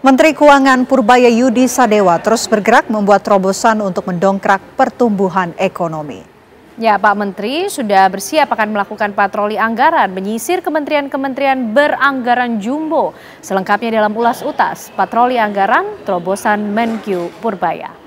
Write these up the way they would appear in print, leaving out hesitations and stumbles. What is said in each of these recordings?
Menteri Keuangan Purbaya Yudi Sadewa terus bergerak membuat terobosan untuk mendongkrak pertumbuhan ekonomi. Ya, Pak Menteri sudah bersiap akan melakukan patroli anggaran, menyisir kementerian-kementerian beranggaran jumbo. Selengkapnya dalam Ulas Utas, patroli anggaran, terobosan Menkyu Purbaya.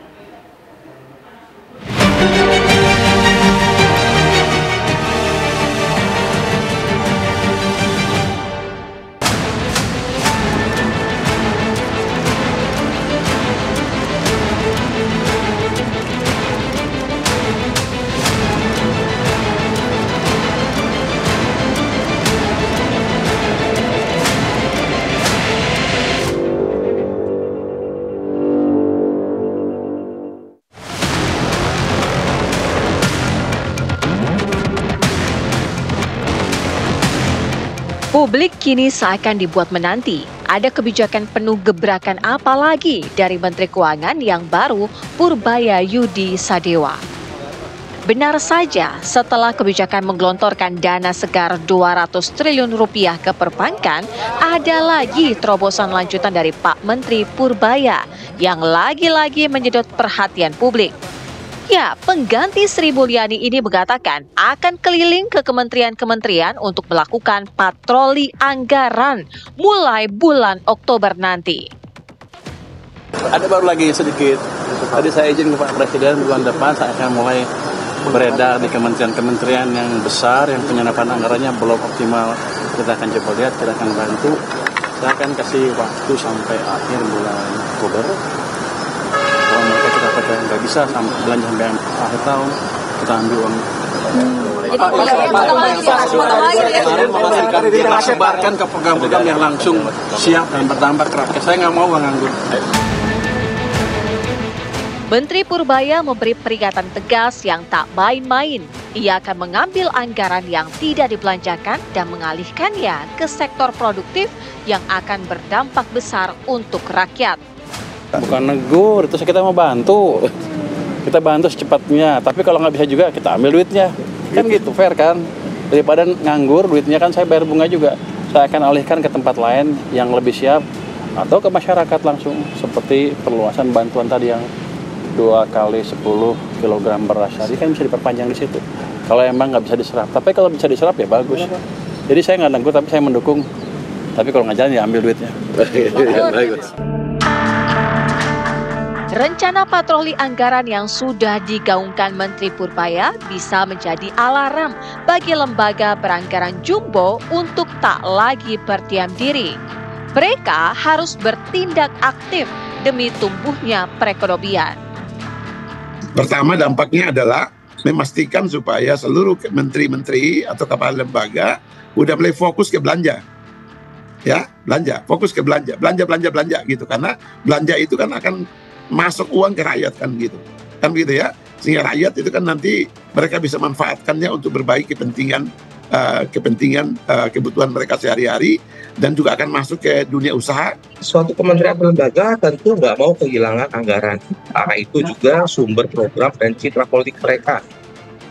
Publik kini seakan dibuat menanti. Ada kebijakan penuh gebrakan apa lagi dari Menteri Keuangan yang baru, Purbaya Yudi Sadewa. Benar saja, setelah kebijakan menggelontorkan dana segar 200 triliun rupiah ke perbankan, ada lagi terobosan lanjutan dari Pak Menteri Purbaya yang lagi-lagi menyedot perhatian publik. Ya, pengganti Sri Mulyani ini mengatakan akan keliling ke kementerian-kementerian untuk melakukan patroli anggaran mulai bulan Oktober nanti. Ada baru lagi sedikit. Tadi saya izin ke Pak Presiden bulan depan saya akan mulai beredar di kementerian-kementerian yang besar yang penyerapan anggarannya belum optimal. Kita akan coba lihat, kita akan bantu. Saya akan kasih waktu sampai akhir bulan Oktober. Kalau mereka kita pada nggak bisa belanja sampai akhir tahun, kita ambil uang. Kita sebarkan ke program-program yang langsung siap dan berdampak ke rakyat. Saya nggak mau nganggur. Menteri Purbaya memberi peringatan tegas yang tak main-main. Ia akan mengambil anggaran yang tidak dibelanjakan dan mengalihkannya ke sektor produktif yang akan berdampak besar untuk rakyat. Bukan negur, itu kita mau bantu. Kita bantu secepatnya, tapi kalau nggak bisa juga kita ambil duitnya. Kan gitu, fair kan? Daripada nganggur, duitnya kan saya bayar bunga juga. Saya akan alihkan ke tempat lain yang lebih siap atau ke masyarakat langsung. Seperti perluasan bantuan tadi yang 2 kali 10 kg beras. Jadi kan bisa diperpanjang di situ. Kalau emang nggak bisa diserap, tapi kalau bisa diserap ya bagus. Jadi saya nggak negur, tapi saya mendukung. Tapi kalau nggak jalan ya ambil duitnya. Bagus. Rencana patroli anggaran yang sudah digaungkan Menteri Purbaya bisa menjadi alarm bagi lembaga beranggaran jumbo untuk tak lagi berdiam diri. Mereka harus bertindak aktif demi tumbuhnya perekonomian. Pertama, dampaknya adalah memastikan supaya seluruh menteri-menteri atau kepala lembaga udah mulai fokus ke belanja. Ya, belanja, fokus ke belanja gitu. Karena belanja itu kan akan masuk uang ke rakyat kan gitu ya, sehingga rakyat itu kan nanti mereka bisa manfaatkannya untuk berbagai kepentingan kebutuhan mereka sehari-hari dan juga akan masuk ke dunia usaha. Suatu kementerian lembaga tentu nggak mau kehilangan anggaran, karena itu juga sumber program dan citra politik mereka.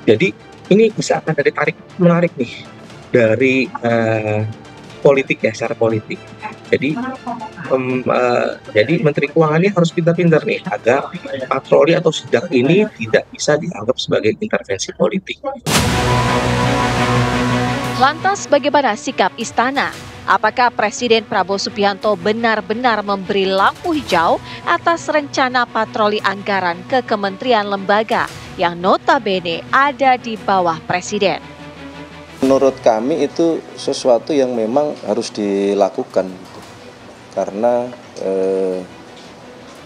Jadi ini bisa akan ada tarik menarik nih dari politik ya, secara politik. Jadi Menteri Keuangan ini harus pintar-pintar nih agar patroli atau sidak ini tidak bisa dianggap sebagai intervensi politik. Lantas bagaimana sikap istana? Apakah Presiden Prabowo Subianto benar-benar memberi lampu hijau atas rencana patroli anggaran ke kementerian lembaga yang notabene ada di bawah Presiden? Menurut kami itu sesuatu yang memang harus dilakukan karena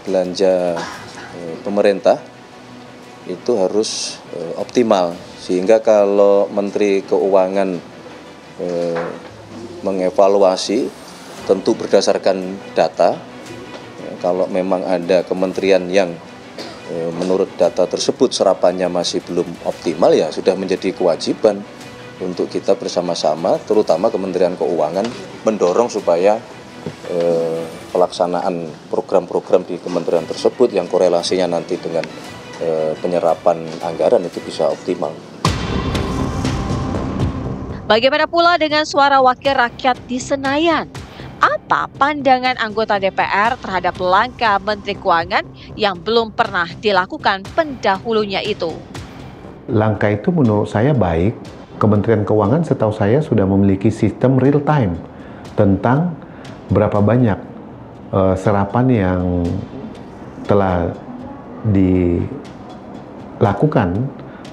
belanja pemerintah itu harus optimal, sehingga kalau Menteri Keuangan mengevaluasi tentu berdasarkan data. Kalau memang ada kementerian yang menurut data tersebut serapannya masih belum optimal, ya sudah menjadi kewajiban untuk kita bersama-sama, terutama Kementerian Keuangan, mendorong supaya pelaksanaan program-program di kementerian tersebut yang korelasinya nanti dengan penyerapan anggaran itu bisa optimal. Bagaimana pula dengan suara wakil rakyat di Senayan? Apa pandangan anggota DPR terhadap langkah Menteri Keuangan yang belum pernah dilakukan pendahulunya itu? Langkah itu menurut saya baik. Kementerian Keuangan setahu saya sudah memiliki sistem real time tentang berapa banyak serapan yang telah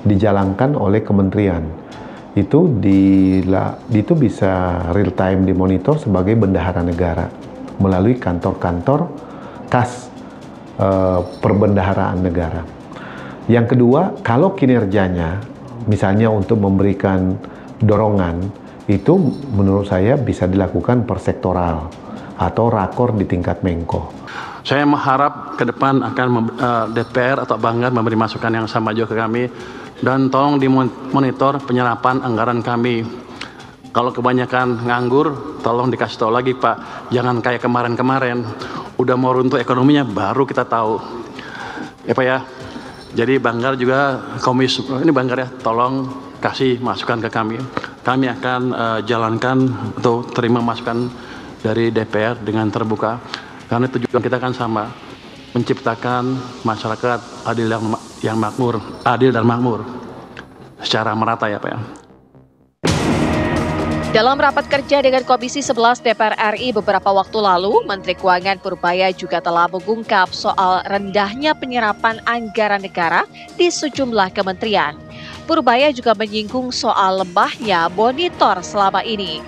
dijalankan oleh kementerian. Itu bisa real time dimonitor sebagai bendahara negara melalui kantor-kantor kas perbendaharaan negara. Yang kedua, kalau kinerjanya misalnya untuk memberikan dorongan, itu menurut saya bisa dilakukan per sektoral atau rakor di tingkat Menko. Saya mengharap ke depan akan DPR atau Banggar memberi masukan yang sama juga ke kami, dan tolong dimonitor penyerapan anggaran kami. Kalau kebanyakan nganggur, tolong dikasih tahu lagi Pak, jangan kayak kemarin-kemarin, udah mau runtuh ekonominya baru kita tahu. Ya Pak ya, jadi Banggar juga ini Banggar ya, tolong kasih masukan ke kami. Kami akan jalankan atau terima masukan dari DPR dengan terbuka. Karena tujuan kita kan sama, menciptakan masyarakat adil yang makmur, adil dan makmur secara merata ya Pak ya. Dalam rapat kerja dengan Komisi 11 DPR RI beberapa waktu lalu, Menteri Keuangan Purbaya juga telah mengungkap soal rendahnya penyerapan anggaran negara di sejumlah kementerian. Purbaya juga menyinggung soal lemahnya monitor selama ini.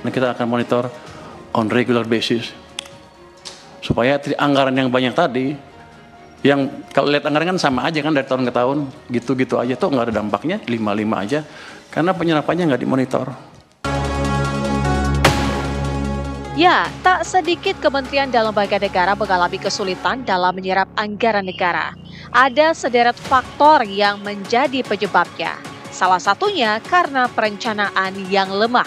Kita akan monitor on regular basis, supaya anggaran yang banyak tadi, yang kalau lihat anggaran kan sama aja kan dari tahun ke tahun, gitu-gitu aja tuh nggak ada dampaknya, 5-5 aja, karena penyerapannya nggak dimonitor. Ya, tak sedikit kementerian dan lembaga negara mengalami kesulitan dalam menyerap anggaran negara. Ada sederet faktor yang menjadi penyebabnya. Salah satunya karena perencanaan yang lemah.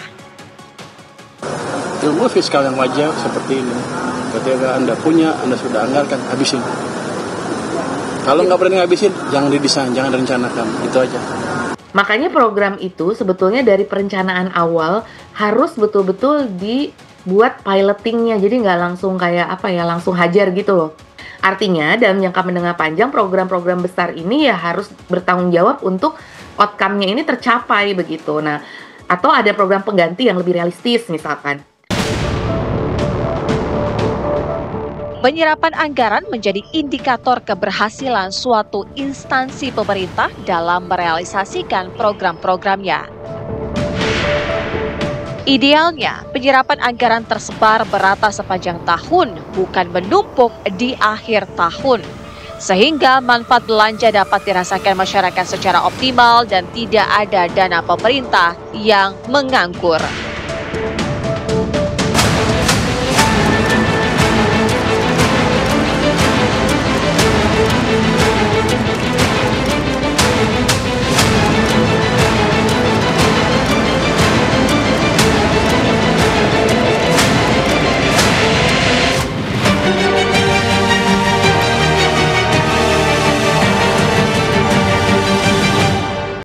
Ilmu fiskal yang wajar seperti ini, ketika Anda punya, Anda sudah anggarkan, habisin. Kalau nggak berani ngabisin, jangan didesain, jangan rencanakan, itu aja. Makanya program itu sebetulnya dari perencanaan awal harus betul-betul dibuat pilotingnya, jadi nggak langsung kayak langsung hajar gitu loh. Artinya dalam jangka menengah panjang program-program besar ini ya harus bertanggung jawab untuk outcome-nya ini tercapai begitu. Nah, atau ada program pengganti yang lebih realistis misalkan. Penyerapan anggaran menjadi indikator keberhasilan suatu instansi pemerintah dalam merealisasikan program-programnya. Idealnya, penyerapan anggaran tersebar merata sepanjang tahun, bukan menumpuk di akhir tahun. Sehingga manfaat belanja dapat dirasakan masyarakat secara optimal dan tidak ada dana pemerintah yang menganggur.